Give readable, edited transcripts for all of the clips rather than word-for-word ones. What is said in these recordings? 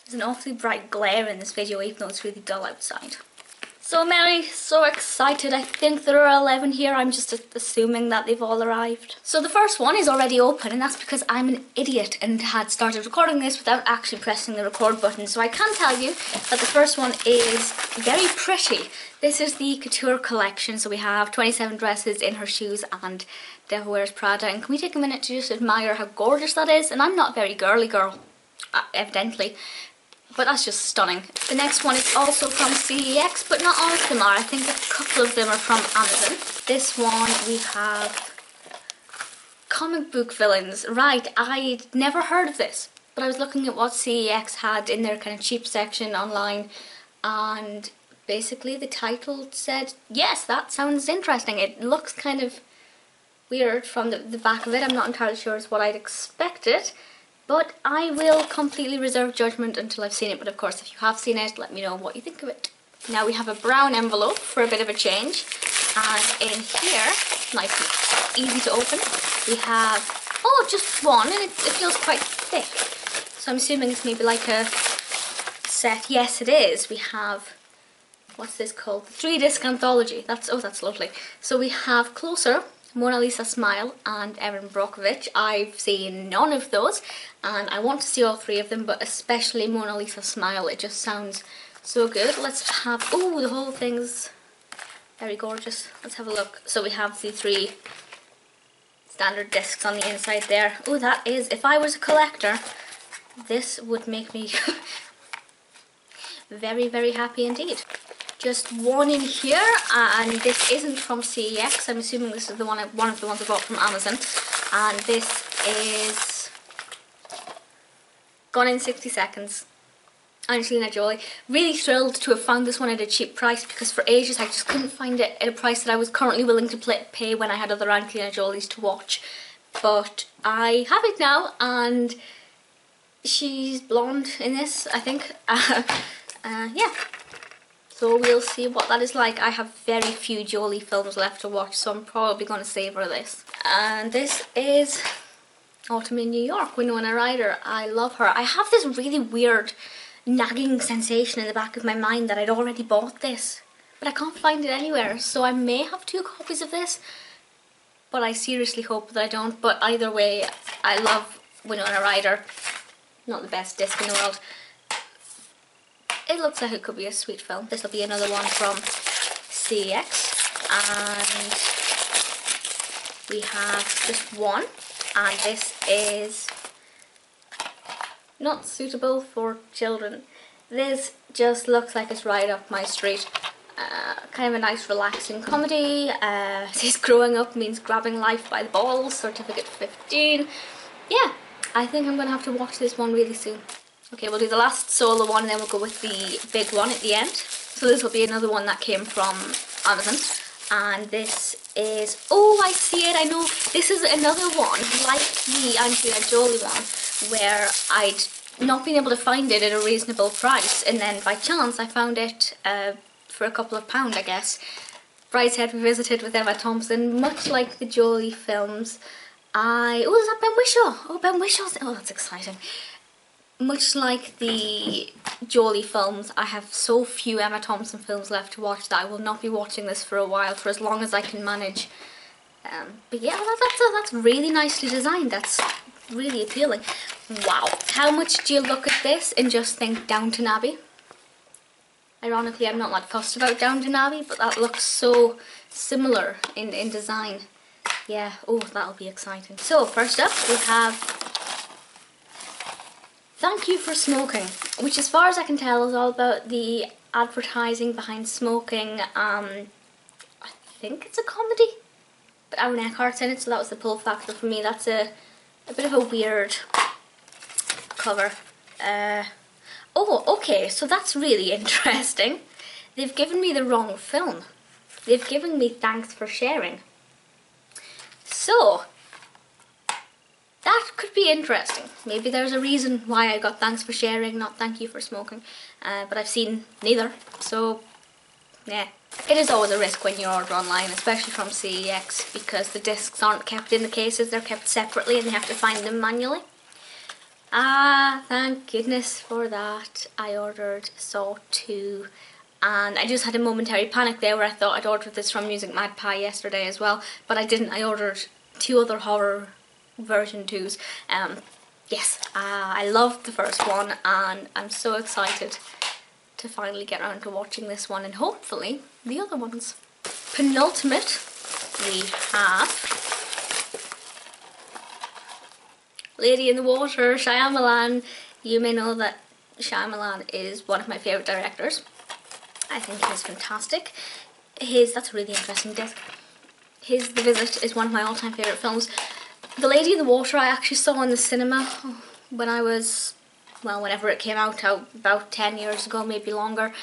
There's an awfully bright glare in this video even though it's really dull outside. So Mary, so excited. I think there are 11 here. I'm just assuming that they've all arrived. So the first one is already open, and that's because I'm an idiot and had started recording this without actually pressing the record button. So I can tell you that the first one is very pretty. This is the Couture Collection. So we have 27 dresses in her shoes and Devil Wears Prada. And can we take a minute to just admire how gorgeous that is? And I'm not a very girly girl, evidently. But that's just stunning. The next one is also from CEX, but not all of them are. I think a couple of them are from Amazon. This one we have comic book villains. Right, I'd never heard of this, but I was looking at what CEX had in their kind of cheap section online, and basically the title said, yes, that sounds interesting. It looks kind of weird from the back of it. I'm not entirely sure it's what I'd expected. But I will completely reserve judgment until I've seen it. But of course, if you have seen it, let me know what you think of it. Now we have a brown envelope for a bit of a change. And in here, nice and easy to open, we have, oh, just one. And it feels quite thick. So I'm assuming it's maybe like a set. Yes, it is. We have, what's this called? The 3-disc anthology. That's lovely. So we have Closer, Mona Lisa Smile, and Erin Brockovich. I've seen none of those and I want to see all 3 of them, but especially Mona Lisa Smile. It just sounds so good. Let's have, oh, the whole thing's very gorgeous. Let's have a look. So we have the 3 standard discs on the inside there. Oh, that is, if I was a collector, this would make me very, very happy indeed. Just one in here, and this isn't from CEX. I'm assuming this is the one of the ones I bought from Amazon. And this is Gone in 60 Seconds. Angelina Jolie. Really thrilled to have found this one at a cheap price, because for ages I just couldn't find it at a price that I was currently willing to pay when I had other Angelina Jolies to watch. But I have it now, and she's blonde in this, I think. Yeah. So we'll see what that is like. I have very few Jolie films left to watch, so I'm probably going to savour this. And this is Autumn in New York, Winona Ryder. I love her. I have this really weird nagging sensation in the back of my mind that I'd already bought this, but I can't find it anywhere. So I may have 2 copies of this, but I seriously hope that I don't. But either way, I love Winona Ryder. Not the best disc in the world. It looks like it could be a sweet film. This will be another one from CEX. And we have just one. And this is not suitable for children. This just looks like it's right up my street. Kind of a nice relaxing comedy. Says growing up means grabbing life by the balls. Certificate 15. Yeah, I think I'm going to have to watch this one really soon. Okay, we'll do the last solo one and then we'll go with the big one at the end. So this will be another one that came from Amazon. And this is, oh, I see it, I know. This is another one, like the Angelina Jolie one, where I'd not been able to find it at a reasonable price. And then by chance I found it for a couple of pounds, I guess. Brideshead Revisited with Emma Thompson, much like the Jolie films. Oh, is that Ben Whishaw? Oh, Ben Wishaw's, oh, that's exciting. Much like the Jolie films, I have so few Emma Thompson films left to watch that I will not be watching this for a while, for as long as I can manage. But yeah, that's really nicely designed. That's really appealing. Wow. How much do you look at this and just think Downton Abbey? Ironically, I'm not that fussed about Downton Abbey, but that looks so similar in design. Yeah, oh, that'll be exciting. So, first up, we have Thank You for Smoking, which as far as I can tell is all about the advertising behind smoking. I think it's a comedy, but Aaron Eckhart's in it, so that was the pull factor for me. That's a bit of a weird cover. Oh, okay, so that's really interesting. They've given me the wrong film. They've given me Thanks for Sharing. So that could be interesting. Maybe there's a reason why I got Thanks for Sharing, not Thank You for Smoking. But I've seen neither, so yeah. It is always a risk when you order online, especially from CEX, because the discs aren't kept in the cases, they're kept separately and they have to find them manually. Ah, thank goodness for that. I ordered Saw 2 and I just had a momentary panic there where I thought I'd ordered this from Music Magpie yesterday as well, but I didn't. I ordered 2 other horror version 2s. Yes, I loved the first one and I'm so excited to finally get around to watching this one and hopefully the other ones. Penultimate, we have Lady in the Water, Malin. You may know that Malin is one of my favourite directors. I think he's fantastic. That's a really interesting disc. The Visit is one of my all-time favourite films. The Lady in the Water I actually saw in the cinema when I was, well, whenever it came out about 10 years ago, maybe longer,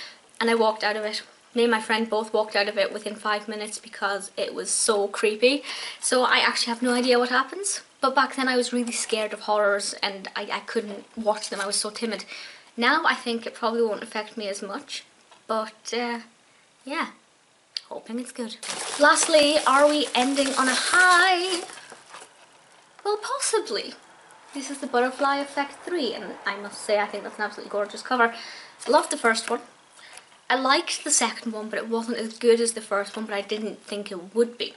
and I walked out of it. Me and my friend both walked out of it within 5 minutes because it was so creepy. So I actually have no idea what happens. But back then I was really scared of horrors and I couldn't watch them. I was so timid. Now I think it probably won't affect me as much. But yeah, hoping it's good. Lastly, are we ending on a high? Well, possibly. This is the Butterfly Effect 3 and I must say I think that's an absolutely gorgeous cover. Loved the first one. I liked the second one, but it wasn't as good as the first one, but I didn't think it would be.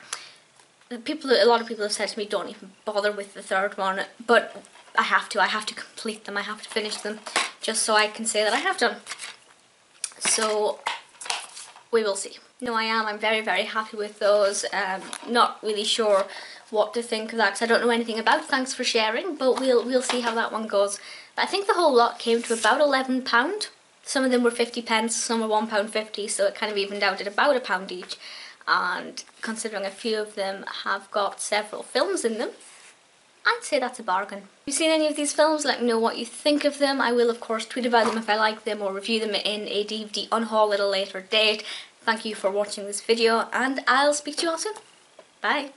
A lot of people have said to me, don't even bother with the third one, but I have to complete them, I have to finish them, just so I can say that I have done. So, we will see. No, I'm very, very happy with those. Not really sure what to think of that, because I don't know anything about Thanks for Sharing, but we'll see how that one goes. But I think the whole lot came to about £11. Some of them were 50p, some were £1.50, so it kind of evened out at about £1 each. And considering a few of them have got several films in them, I'd say that's a bargain. If you've seen any of these films, let me know what you think of them. I will of course tweet about them if I like them or review them in a DVD unhaul at a later date. Thank you for watching this video and I'll speak to you all soon. Bye.